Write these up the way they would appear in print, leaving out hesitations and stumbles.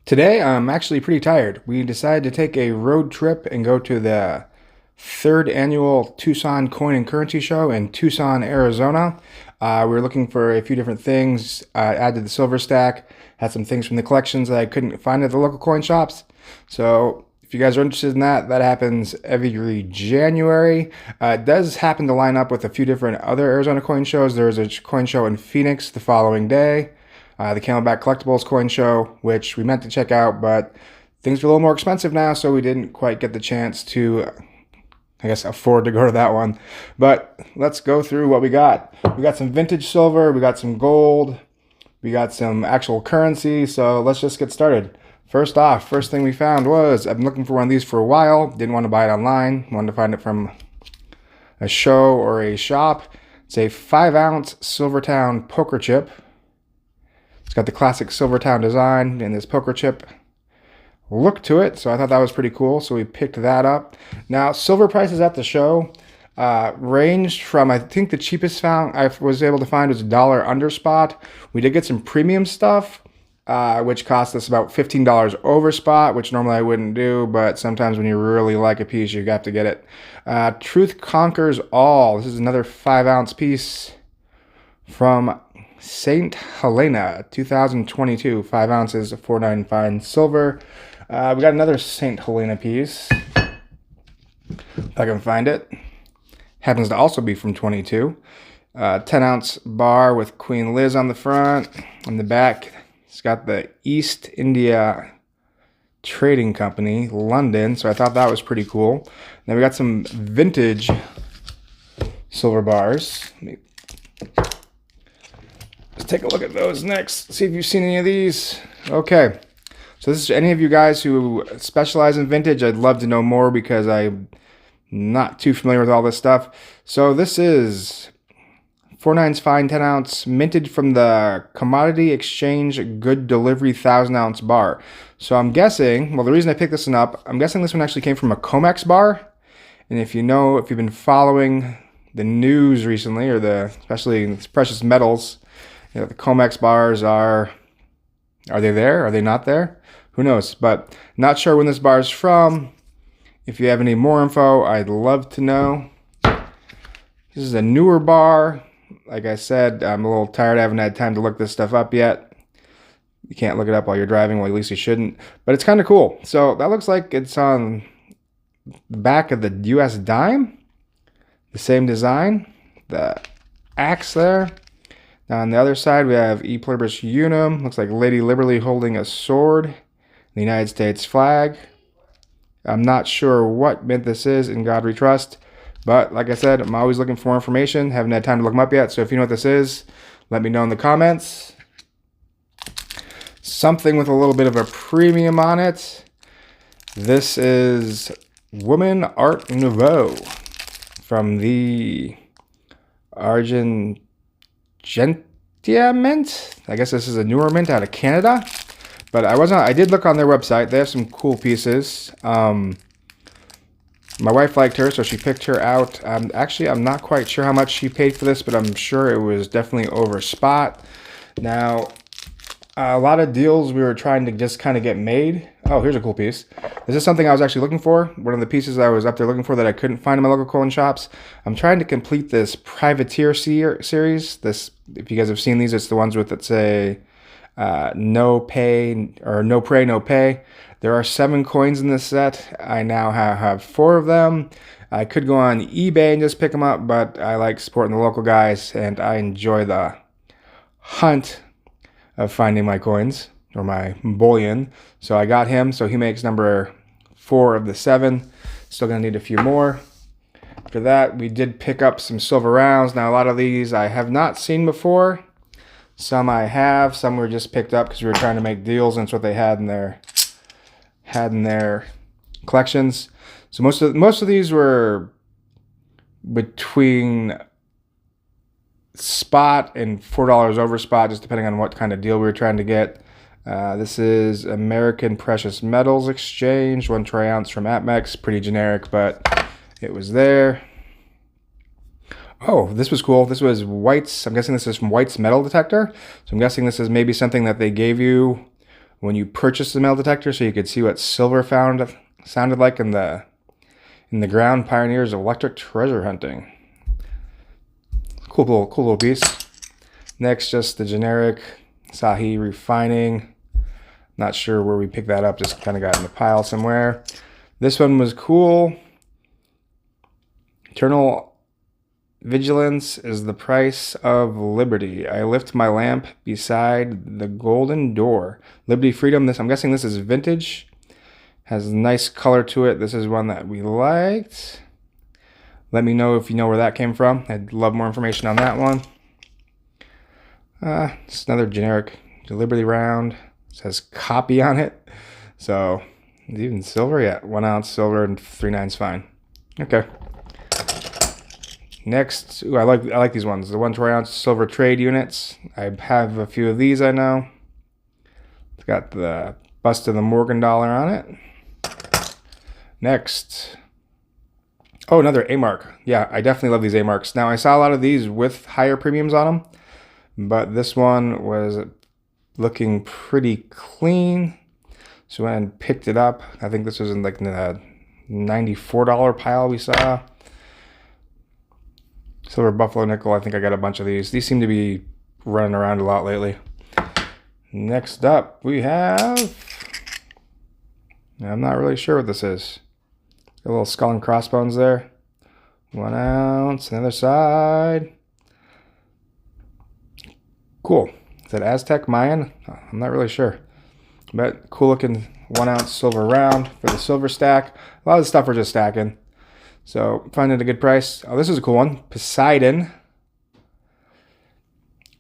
Today, I'm actually pretty tired. We decided to take a road trip and go to the third annual Tucson Coin and Currency Show in Tucson, Arizona. We were looking for a few different things, add to the silver stack, had some things from the collections that I couldn't find at the local coin shops. So if you guys are interested in that, that happens every January. It does happen to line up with a few different other Arizona coin shows. There was a coin show in Phoenix the following day. The Camelback Collectables coin show, which we meant to check out, but things are a little more expensive now, so we didn't quite get the chance to, I guess, afford to go to that one. But let's go through what we got. We got some vintage silver, we got some gold, we got some actual currency, so let's just get started. First off, first thing we found was, I've been looking for one of these for a while, didn't want to buy it online, wanted to find it from a show or a shop. It's a 5-ounce Silvertown poker chip. It's got the classic Silvertown design and this poker chip look to it, so I thought that was pretty cool, so we picked that up. Now, silver prices at the show ranged from, I think the cheapest I was able to find was $1 under spot. We did get some premium stuff, which cost us about $15 over spot, which normally I wouldn't do, but sometimes when you really like a piece, you have to get it. Truth Conquers All. This is another 5-ounce piece from St. Helena, 2022, 5 ounces, 4.95 silver. We got another St. Helena piece, if I can find it. Happens to also be from 22. 10-ounce bar with Queen Liz on the front. On the back, it's got the East India Trading Company, London, so I thought that was pretty cool. Then we got some vintage silver bars. Let's take a look at those next, see if you've seen any of these. Okay, so this is any of you guys who specialize in vintage. I'd love to know more because I'm not too familiar with all this stuff. So this is 4/9 fine 10-ounce minted from the Commodity Exchange Good Delivery 1,000-ounce bar. So I'm guessing, well, the reason I picked this one up, I'm guessing this one actually came from a COMEX bar. And if you know, if you've been following the news recently, or especially precious metals, you know, the COMEX bars are they there? Are they not there? Who knows? But not sure when this bar is from. If you have any more info, I'd love to know. This is a newer bar. Like I said, I'm a little tired. I haven't had time to look this stuff up yet. You can't look it up while you're driving. Well, at least you shouldn't. But it's kind of cool. So that looks like it's on the back of the US dime. The same design. The axe there. Now on the other side, we have E Pluribus Unum. Looks like Lady Liberty holding a sword. The United States flag. I'm not sure what mint this is, in God we trust. But like I said, I'm always looking for more information. Haven't had time to look them up yet. So if you know what this is, let me know in the comments. Something with a little bit of a premium on it. This is Woman Art Nouveau from the Argentia mint. I guess this is a newer mint out of Canada. But I did look on their website. They have some cool pieces. My wife liked her, so she picked her out. Actually, I'm not quite sure how much she paid for this, but I'm sure it was definitely over spot. Now, a lot of deals we were trying to just kind of get made. Oh, here's a cool piece. This is something I was actually looking for. One of the pieces I was up there looking for that I couldn't find in my local coin shops. I'm trying to complete this Privateer series. This, if you guys have seen these, it's the ones with that say no pay, or no pray, no pay. There are 7 coins in this set. I now have 4 of them. I could go on eBay and just pick them up, but I like supporting the local guys, and I enjoy the hunt of finding my coins, or my bullion. So I got him, so he makes number 4 of the 7. Still gonna need a few more. After that, we did pick up some silver rounds. Now a lot of these I have not seen before. Some I have, some were just picked up because we were trying to make deals, and it's what they had in their collections. So most of these were between spot and $4 over spot, just depending on what kind of deal we were trying to get. This is American Precious Metals Exchange, 1 troy ounce from Atmex. Pretty generic, but it was there. Oh, this was cool. This was White's. I'm guessing this is from White's Metal Detector. So I'm guessing this is maybe something that they gave you when you purchased the metal detector, so you could see what silver sounded like in the ground. Pioneers of electric treasure hunting. Cool little piece. Next, just the generic Sahi refining. Not sure where we picked that up. Just kind of got in the pile somewhere. This one was cool. Eternal vigilance is the price of liberty. I lift my lamp beside the golden door. Liberty, freedom. I'm guessing this is vintage. Has a nice color to it. This is one that we liked. Let me know if you know where that came from. I'd love more information on that one. It's another generic Liberty round. It says copy on it. So, even silver? Yeah, 1 ounce silver and 3/9's fine. Okay. Next, ooh, I like these ones. The 1 troy ounce silver trade units. I have a few of these, I know. It's got the bust of the Morgan dollar on it. Next. Oh, another A-mark. Yeah, I definitely love these A-marks. Now, I saw a lot of these with higher premiums on them, but this one was looking pretty clean. So I went and picked it up. I think this was in like the $94 pile we saw. Silver buffalo nickel. I think I got a bunch of these. These seem to be running around a lot lately. Next up, we have... I'm not really sure what this is. A little skull and crossbones there. 1 ounce. The other side. Cool. Is that Aztec, Mayan? I'm not really sure. But cool looking 1 ounce silver round for the silver stack. A lot of the stuff we're just stacking. So finding a good price. Oh, this is a cool one. Poseidon.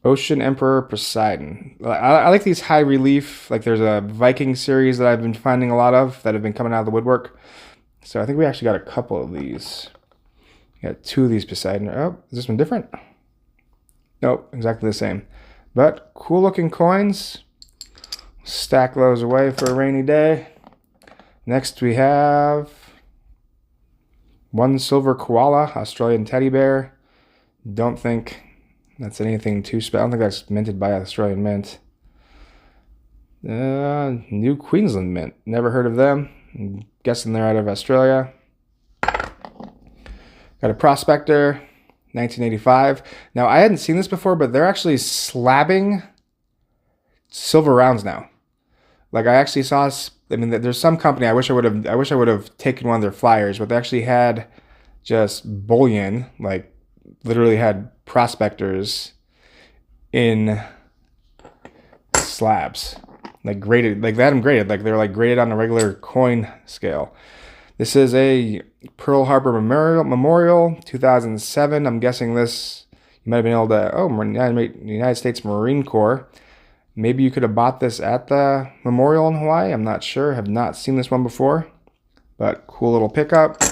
Ocean Emperor Poseidon. I like these high relief. Like there's a Viking series that I've been finding a lot of that have been coming out of the woodwork. So I think we actually got a couple of these. We got 2 of these Poseidon. Oh, is this one different? Nope, exactly the same. But cool looking coins. Stack those away for a rainy day. Next we have 1 silver koala, Australian teddy bear. Don't think that's anything too special. I don't think that's minted by Australian Mint. New Queensland Mint. Never heard of them. I'm guessing they're out of Australia. Got a Prospector, 1985. Now, I hadn't seen this before, but they're actually slabbing silver rounds now. Like I actually saw, I mean, there's some company. I wish I would have taken one of their flyers, but they actually had just bullion, like literally had prospectors in slabs, like graded, like they had them graded, like they're like graded on a regular coin scale. This is a Pearl Harbor Memorial, 2007. I'm guessing this you might have been able to. Oh, United States Marine Corps. Maybe you could have bought this at the memorial in Hawaii. I'm not sure. Have not seen this one before. But cool little pickup.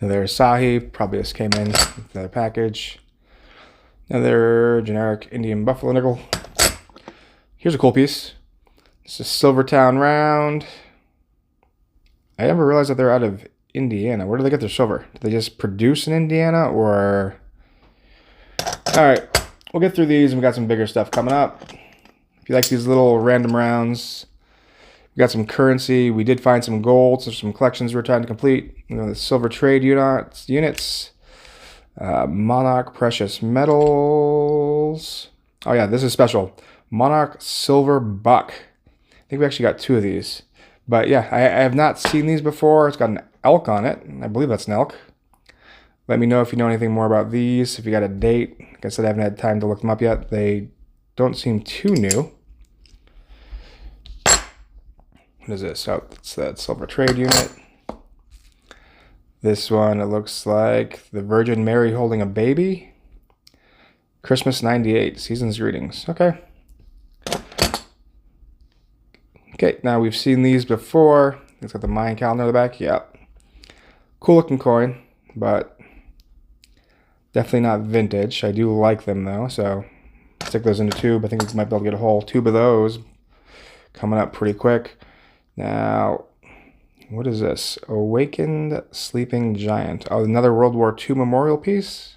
Another Asahi. Probably just came in with another package. Another generic Indian buffalo nickel. Here's a cool piece. It's a Silvertown round. I never realized that they're out of Indiana. Where do they get their silver? Do they just produce in Indiana or... Alright. We'll get through these, and we got some bigger stuff coming up. If you like these little random rounds, we got some currency. We did find some gold, so some collections we're trying to complete. You know, the silver trade units, Monarch precious metals. Oh yeah, this is special. Monarch silver buck. I think we actually got 2 of these. But yeah, I have not seen these before. It's got an elk on it. I believe that's an elk. Let me know if you know anything more about these. If you got a date. Like I said, I haven't had time to look them up yet. They don't seem too new. What is this? Oh, it's that silver trade unit. This one, it looks like the Virgin Mary holding a baby. Christmas 98. Season's greetings. Okay. Okay, now we've seen these before. It's got the Mayan calendar in the back. Yep. Cool looking coin, but definitely not vintage. I do like them though, so stick those in a tube. I think we might be able to get a whole tube of those coming up pretty quick. Now, what is this? Awakened Sleeping Giant. Oh, another World War II memorial piece.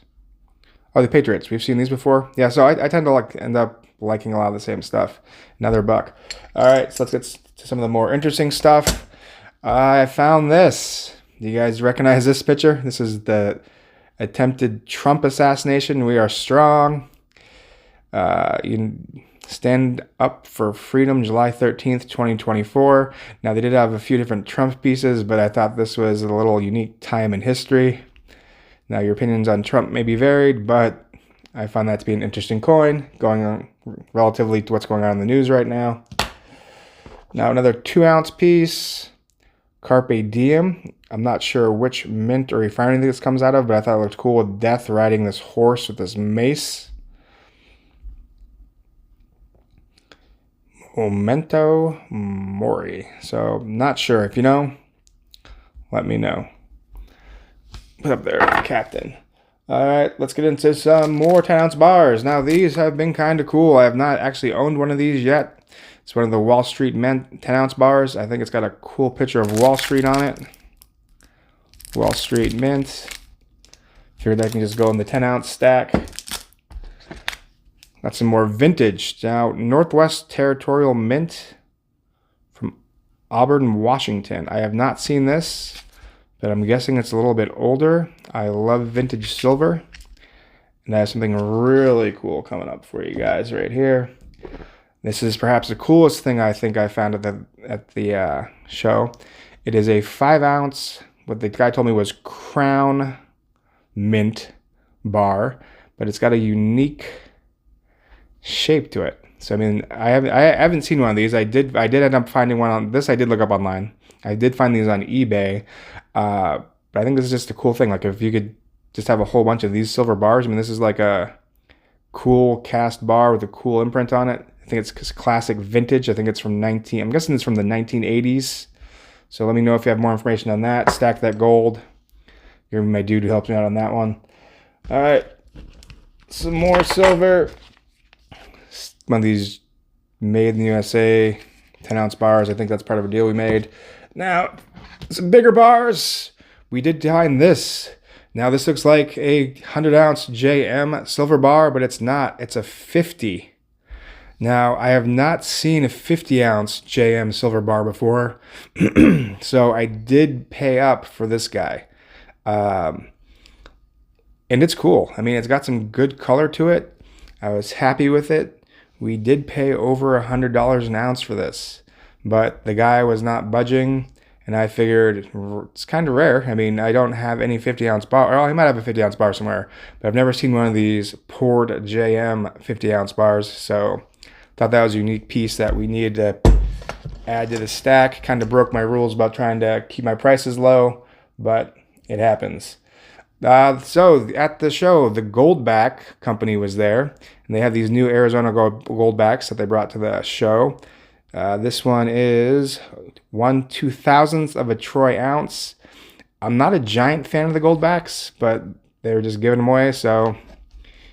Oh, the Patriots. We've seen these before. Yeah, so I tend to like end up liking a lot of the same stuff. Another buck. All right, so let's get to some of the more interesting stuff. I found this. Do you guys recognize this picture? This is the attempted Trump assassination. We are strong. You stand up for freedom, July 13th, 2024. Now, they did have a few different Trump pieces, but I thought this was a little unique time in history. Now, your opinions on Trump may be varied, but I found that to be an interesting coin, going on relatively to what's going on in the news right now. Now, another 2-ounce piece, Carpe Diem. I'm not sure which mint or refinery this comes out of, but I thought it looked cool with Death riding this horse with this mace. Memento Mori. So, not sure. If you know, let me know. Put up there, Captain. All right, let's get into some more 10-ounce bars. Now, these have been kind of cool. I have not actually owned one of these yet. It's one of the Wall Street Mint 10-ounce bars. I think it's got a cool picture of Wall Street on it. Wall Street Mint. Figured I can just go in the 10-ounce stack. Got some more vintage. Now, Northwest Territorial Mint from Auburn, Washington. I have not seen this, but I'm guessing it's a little bit older. I love vintage silver. And I have something really cool coming up for you guys right here. This is perhaps the coolest thing I think I found at the show. It is a 5-ounce, what the guy told me was Crown Mint bar, but it's got a unique shape to it. So I mean, I haven't seen one of these. I did end up finding one on this. I did look up online. I did find these on eBay, but I think this is just a cool thing. Like if you could just have a whole bunch of these silver bars. I mean, this is like a cool cast bar with a cool imprint on it. I think it's classic vintage. I think it's from I'm guessing it's from the 1980s. So let me know if you have more information on that. Stack that gold. You're my dude who helps me out on that one. All right, some more silver. One of these made in the USA 10-ounce bars. I think that's part of a deal we made. Now, some bigger bars. We did find this. Now, this looks like a 100-ounce JM silver bar, but it's not. It's a 50. Now, I have not seen a 50-ounce JM silver bar before, so I did pay up for this guy. And it's cool. I mean, it's got some good color to it. I was happy with it. We did pay over $100 an ounce for this, but the guy was not budging, and I figured it's kind of rare. I mean, I don't have any 50-ounce bar. Or he might have a 50-ounce bar somewhere, but I've never seen one of these poured JM 50-ounce bars, so thought that was a unique piece that we needed to add to the stack. Kind of broke my rules about trying to keep my prices low, but it happens. So at the show, the Goldback company was there, and they have these new Arizona Goldbacks that they brought to the show. This one is 1/2000th of a troy ounce. I'm not a giant fan of the Goldbacks, but they were just giving them away. So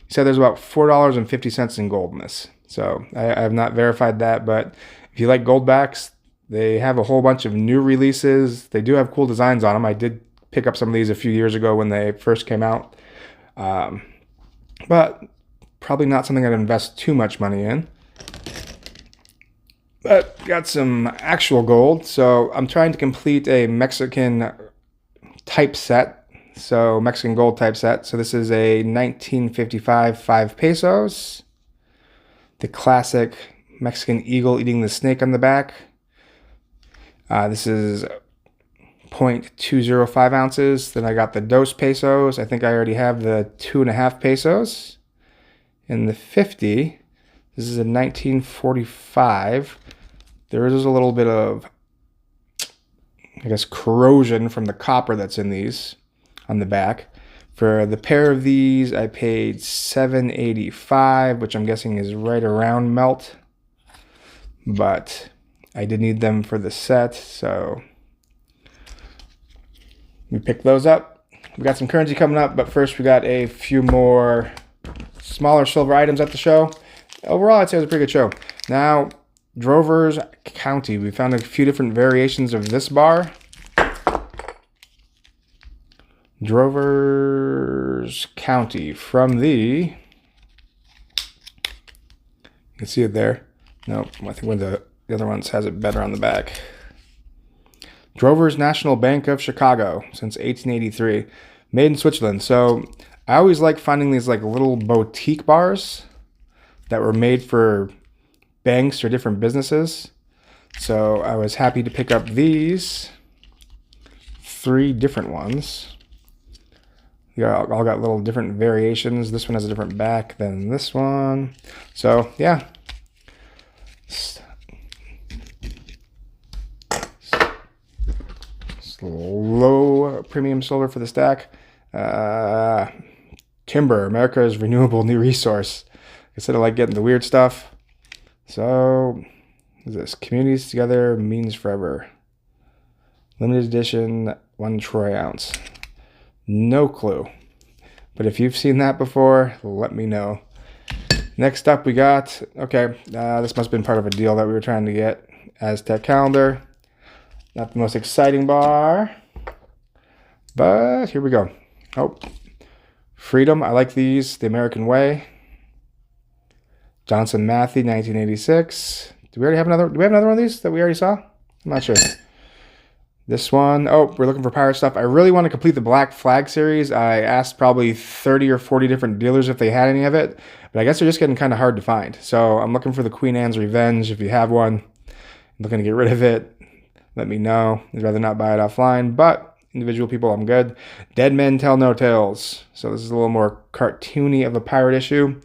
he said there's about $4.50 in gold in this. So I have not verified that, but if you like Goldbacks, they have a whole bunch of new releases. They do have cool designs on them. I did pick up some of these a few years ago when they first came out, but probably not something I'd invest too much money in. But got some actual gold, so I'm trying to complete a Mexican type set, so Mexican gold type set. So this is a 1955 5 pesos, the classic Mexican eagle eating the snake on the back. This is 0.205 ounces. Then I got the dos pesos. I think I already have the 2.5 pesos. And the 50, this is a 1945. There is a little bit of, I guess, corrosion from the copper that's in these on the back. For the pair of these, I paid $7.85, which I'm guessing is right around melt. But I did need them for the set, so we picked those up. We got some currency coming up, but first we got a few more smaller silver items at the show. Overall, I'd say it was a pretty good show. Now, Drovers County. We found a few different variations of this bar. Drovers County from the You can see it there. Nope, I think one of the other ones has it better on the back. Drovers National Bank of Chicago since 1883. Made in Switzerland. So I always like finding these like little boutique bars that were made for banks or different businesses. So I was happy to pick up these 3 different ones. They all got little different variations. This one has a different back than this one. So yeah. Low premium silver for the stack. Timber, America's renewable new resource. Instead of like getting the weird stuff. So, what is this? Communities together means forever. Limited edition, 1 troy ounce. No clue. But if you've seen that before, let me know. Next up we got, okay, this must have been part of a deal that we were trying to get. Aztec calendar. Not the most exciting bar, but here we go. Oh, Freedom. I like these. The American Way. Johnson Matthey, 1986. Do we already have another? Do we have another one of these that we already saw? I'm not sure. This one. Oh, we're looking for pirate stuff. I really want to complete the Black Flag series. I asked probably 30 or 40 different dealers if they had any of it, but I guess they're just getting kind of hard to find. So I'm looking for the Queen Anne's Revenge. If you have one, I'm looking to get rid of it. Let me know. I'd rather not buy it offline, but individual people, I'm good. Dead Men Tell No Tales. So this is a little more cartoony of a pirate issue,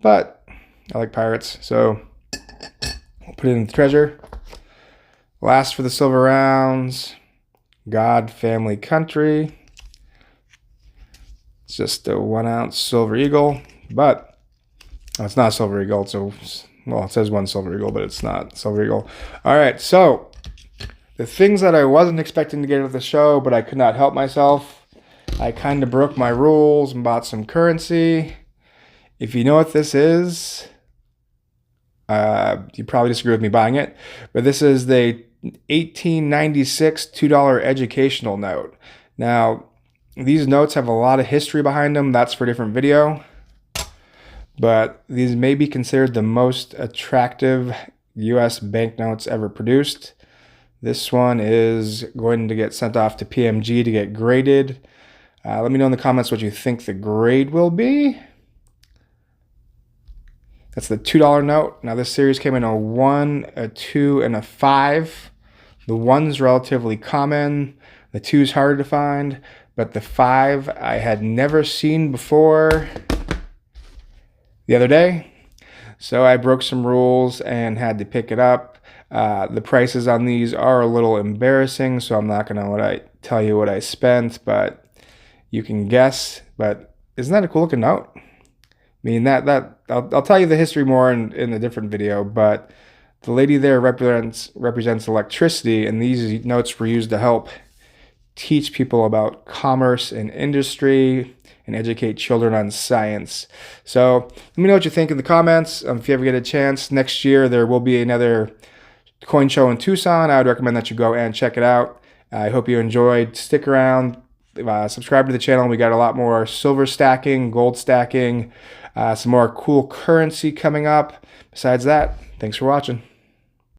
but I like pirates, so we'll put it in the treasure. Last for the silver rounds. God, Family, Country. It's just a 1 ounce silver eagle, but it's not a silver eagle. So, well, it says 1 silver eagle, but it's not silver eagle. All right, so the things that I wasn't expecting to get at the show, but I could not help myself. I kind of broke my rules and bought some currency. If you know what this is, you probably disagree with me buying it, but this is the 1896 $2 educational note. Now, these notes have a lot of history behind them. That's for a different video. But these may be considered the most attractive U.S. banknotes ever produced. This one is going to get sent off to PMG to get graded. Let me know in the comments what you think the grade will be. That's the $2 note. Now this series came in a 1, a 2, and a 5. The 1's relatively common. The 2's harder to find. But the 5 I had never seen before the other day. So I broke some rules and had to pick it up. The prices on these are a little embarrassing, so I'm not going to tell you what I spent, but you can guess. But isn't that a cool looking note? I mean, I'll tell you the history more in a different video, but the lady there represents electricity, and these notes were used to help teach people about commerce and industry and educate children on science. So let me know what you think in the comments. If you ever get a chance, next year there will be another coin show in Tucson. I would recommend that you go and check it out. I hope you enjoyed. Stick around. Subscribe to the channel. We got a lot more silver stacking, gold stacking, some more cool currency coming up. Besides that, thanks for watching.